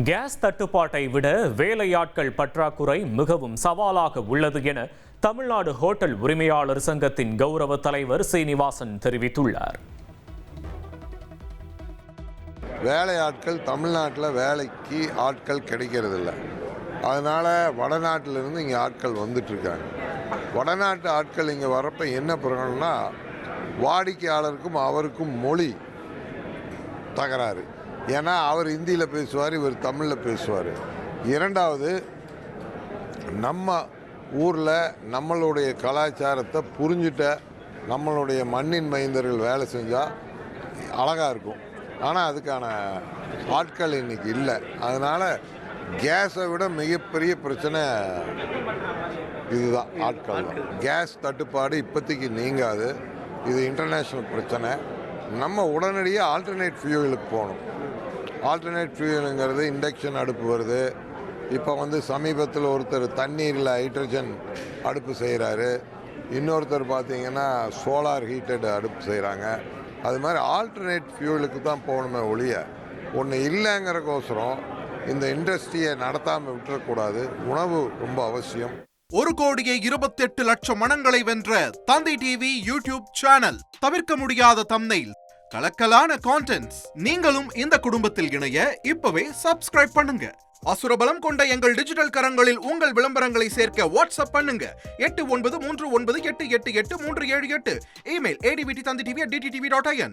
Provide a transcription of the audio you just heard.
Case தட்டுப்பாட்டை விட வேலையாட்கள் பற்றாக்குறை மிகவும் சவாலாக உள்ளது என தமிழ்நாடு ஹோட்டல் உரிமையாளர் சங்கத்தின் கௌரவ தலைவர் சீனிவாசன் தெரிவித்துள்ளார். வேலையாட்கள் தமிழ்நாட்டில் வேலைக்கு ஆட்கள் கிடைக்கிறதில்ல. அதனால் வடநாட்டிலிருந்து இங்கே ஆட்கள் வந்துட்டுருக்காங்க. வடநாட்டு ஆட்கள் இங்கே வரப்போ என்ன பண்ணணும்னா, வாடிக்கையாளருக்கும் அவருக்கும் மொழி தகராறு. ஏன்னா அவர் ஹிந்தியில் பேசுவார், இவர் தமிழில் பேசுவார். இரண்டாவது, நம்ம ஊரில் நம்மளுடைய கலாச்சாரத்தை புரிஞ்சுட்ட நம்மளுடைய மண்ணின் மைந்தர்கள் வேலை செஞ்சால் அழகாக இருக்கும். ஆனால் அதுக்கான ஆட்கள் இன்றைக்கி இல்லை. அதனால் கேஸை விட மிகப்பெரிய பிரச்சனை இதுதான், ஆட்கள் தான். கேஸ் தட்டுப்பாடு இப்போதைக்கு நீங்காது. இது இன்டர்நேஷ்னல் பிரச்சனை. நம்ம உடனடியாக ஆல்டர்னேட் ஃபியூவலுக்கு போகணும். ஆல்டர்னேட் ஃபியூவலுங்கிறது இண்டக்ஷன் அடுப்பு வருது. இப்போ சமீபத்தில் ஒருத்தர் தண்ணீரில் ஹைட்ரஜன் அடுப்பு செய்கிறாரு. இன்னொருத்தர் பார்த்திங்கன்னா சோலார் ஹீட்டட் அடுப்பு செய்கிறாங்க. அது மாதிரி ஆல்டர்னேட் ஃபியூவலுக்கு தான் போகணுமே ஒழிய ஒன்று இல்லைங்கிறக்கோசரம் இந்த இண்டஸ்ட்ரியை நடத்தாமல் விட்டுறக்கூடாது. உணவு ரொம்ப அவசியம். 1,28,00,000 மனங்களை வென்ற தந்தி டிவி யூடியூப் சேனல். தவிர்க்க முடியாத தம்ப்நெயில், கலக்கலான கான்டென்ட்ஸ். நீங்களும் இந்த குடும்பத்தில் இணைய இப்பவே சப்ஸ்கிரைப் பண்ணுங்க. அசுரபலம் கொண்ட எங்கள் டிஜிட்டல் கரங்களில் உங்கள் விளம்பரங்களை சேர்க்க வாட்ஸ்அப் பண்ணுங்க. 8939888838. Email advtthanditv@dttv.in.